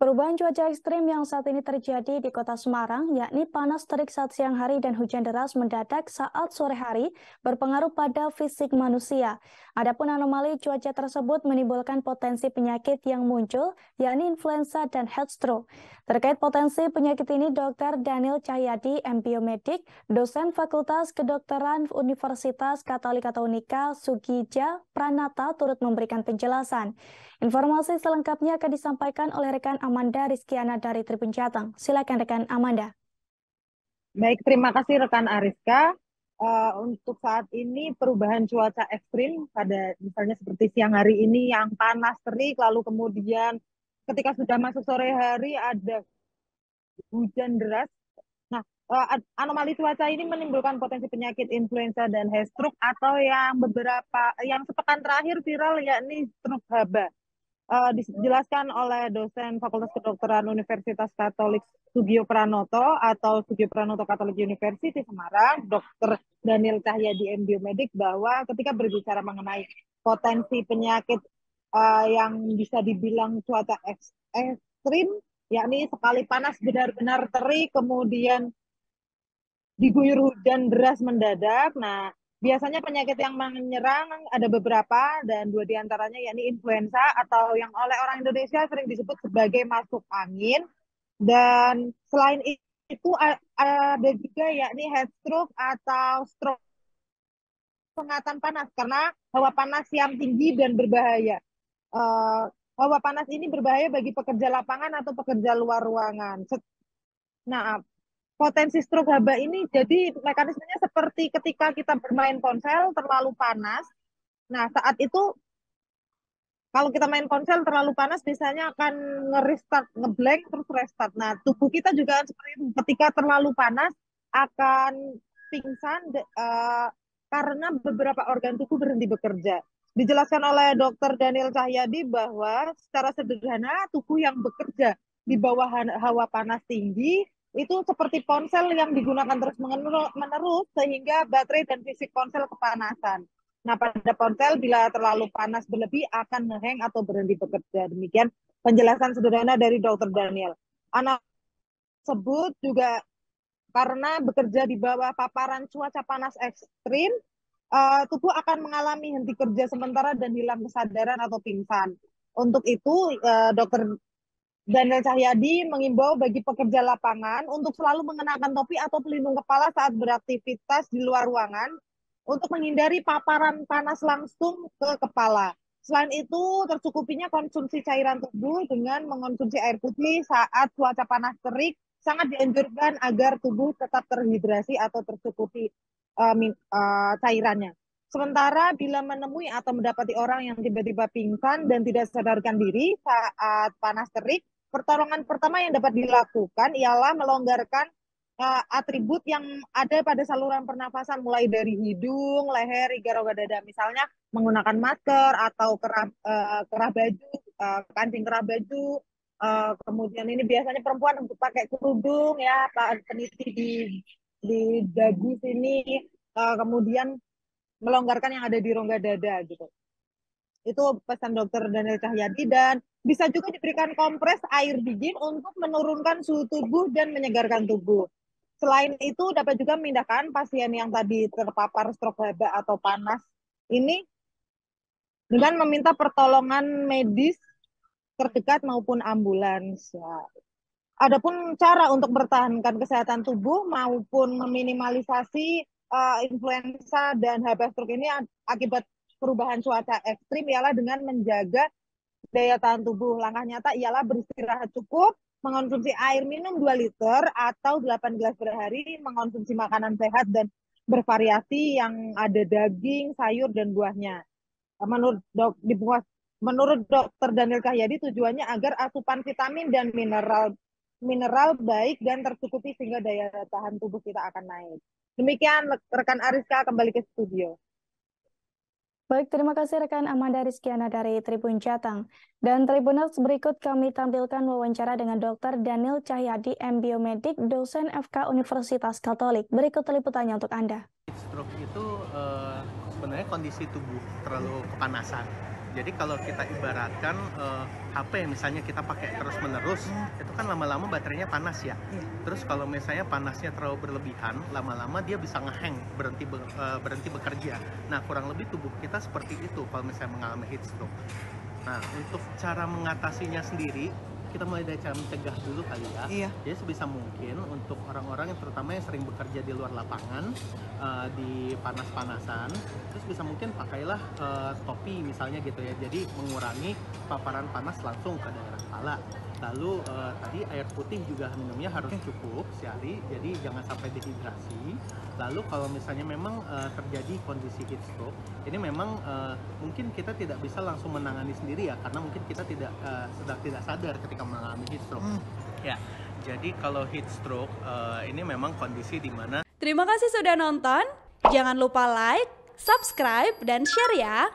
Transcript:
Perubahan cuaca ekstrim yang saat ini terjadi di Kota Semarang, yakni panas terik saat siang hari dan hujan deras mendadak saat sore hari, berpengaruh pada fisik manusia. Adapun anomali cuaca tersebut menimbulkan potensi penyakit yang muncul, yakni influenza dan heat stroke. Terkait potensi penyakit ini, Dr. Daniel Cahyadi, M.Biomedik, dosen Fakultas Kedokteran Universitas Katolik atau Unika, Sugija Pranata, turut memberikan penjelasan. Informasi selengkapnya akan disampaikan oleh rekan Amanda Rizkiana dari Tribun Jateng. Silakan rekan Amanda. Baik, terima kasih rekan Ariska. Untuk saat ini perubahan cuaca ekstrim pada misalnya seperti siang hari ini yang panas terik, lalu kemudian ketika sudah masuk sore hari ada hujan deras. Nah, anomali cuaca ini menimbulkan potensi penyakit influenza dan heat stroke atau yang sepekan terakhir viral yakni stroke Haba. Dijelaskan oleh dosen Fakultas Kedokteran Universitas Katolik Sugio Pranoto atau Sugio Pranoto Catholic University Semarang, Dr. Daniel Cahyadi M.Biomedik, bahwa ketika berbicara mengenai potensi penyakit yang bisa dibilang cuaca ekstrim, yakni sekali panas benar-benar terik, kemudian diguyur hujan deras mendadak. Nah, biasanya penyakit yang menyerang ada beberapa dan dua diantaranya yakni influenza atau yang oleh orang Indonesia sering disebut sebagai masuk angin. Dan selain itu ada juga yakni heat stroke atau stroke sengatan panas karena hawa panas yang tinggi dan berbahaya. Uh, Hawa panas ini berbahaya bagi pekerja lapangan atau pekerja luar ruangan. Nah, potensi stroke haba ini jadi mekanismenya seperti ketika kita bermain ponsel terlalu panas. Nah, saat itu kalau kita main ponsel terlalu panas biasanya akan nge-restart, nge-blank terus restart. Nah, tubuh kita juga seperti itu. Ketika terlalu panas akan pingsan karena beberapa organ tubuh berhenti bekerja. Dijelaskan oleh Dr. Daniel Cahyadi bahwa secara sederhana tubuh yang bekerja di bawah hawa panas tinggi itu seperti ponsel yang digunakan terus-menerus sehingga baterai dan fisik ponsel kepanasan. Nah, pada ponsel bila terlalu panas berlebih akan ngeheng atau berhenti bekerja. Demikian penjelasan sederhana dari Dr. Daniel. Anak tersebut juga karena bekerja di bawah paparan cuaca panas ekstrim, tubuh akan mengalami henti kerja sementara dan hilang kesadaran atau pingsan. Untuk itu, Dr. Daniel Cahyadi mengimbau bagi pekerja lapangan untuk selalu mengenakan topi atau pelindung kepala saat beraktivitas di luar ruangan untuk menghindari paparan panas langsung ke kepala. Selain itu, tercukupinya konsumsi cairan tubuh dengan mengonsumsi air putih saat cuaca panas terik sangat dianjurkan agar tubuh tetap terhidrasi atau tercukupi cairannya. Sementara bila menemui atau mendapati orang yang tiba-tiba pingsan dan tidak sadarkan diri saat panas terik, pertolongan pertama yang dapat dilakukan ialah melonggarkan atribut yang ada pada saluran pernafasan mulai dari hidung, leher, hingga rongga dada. Misalnya menggunakan masker atau kerah baju, kancing kerah baju. Kemudian ini biasanya perempuan untuk pakai kerudung ya, peniti di dagu sini. Kemudian melonggarkan yang ada di rongga dada gitu. Itu pesan Dokter Daniel Cahyadi, dan bisa juga diberikan kompres air dingin untuk menurunkan suhu tubuh dan menyegarkan tubuh. Selain itu dapat juga memindahkan pasien yang tadi terpapar stroke haba atau panas ini dengan meminta pertolongan medis terdekat maupun ambulans. Adapun cara untuk mempertahankan kesehatan tubuh maupun meminimalisasi influenza dan haba stroke ini akibat perubahan cuaca ekstrim ialah dengan menjaga daya tahan tubuh. Langkah nyata ialah beristirahat cukup, mengonsumsi air minum 2 liter atau 8 gelas per hari, mengonsumsi makanan sehat dan bervariasi yang ada daging, sayur, dan buahnya. Menurut Dr. Daniel Cahyadi, tujuannya agar asupan vitamin dan mineral baik dan tercukupi sehingga daya tahan tubuh kita akan naik. Demikian rekan Ariska, kembali ke studio. Baik, terima kasih rekan Amanda Rizkiana dari Tribun Jateng. Dan Tribuners, berikut kami tampilkan wawancara dengan Dr. Daniel Cahyadi, M.Biomedik, dosen FK Universitas Katolik. Berikut liputannya untuk Anda. Stroke itu sebenarnya kondisi tubuh terlalu kepanasan. Jadi kalau kita ibaratkan HP misalnya kita pakai terus-menerus, itu kan lama-lama baterainya panas ya. Terus kalau misalnya panasnya terlalu berlebihan, lama-lama dia bisa ngehang, berhenti bekerja. Nah, kurang lebih tubuh kita seperti itu kalau misalnya mengalami heat stroke. Nah, untuk cara mengatasinya sendiri, kita mulai dari cara mencegah dulu kali ya. Iya. Jadi sebisa mungkin untuk orang-orang yang terutama yang sering bekerja di luar lapangan, di panas-panasan, terus bisa mungkin pakailah topi misalnya gitu ya. Jadi mengurangi paparan panas langsung ke daerah kepala. Lalu tadi air putih juga minumnya harus cukup sehari, jadi jangan sampai dehidrasi. Lalu kalau misalnya memang terjadi kondisi heat stroke, ini memang mungkin kita tidak bisa langsung menangani sendiri ya, karena mungkin kita sedang tidak sadar ketika mengalami heat stroke. Ya, jadi kalau heat stroke ini memang kondisi di mana. Terima kasih sudah nonton. Jangan lupa like, subscribe, dan share ya.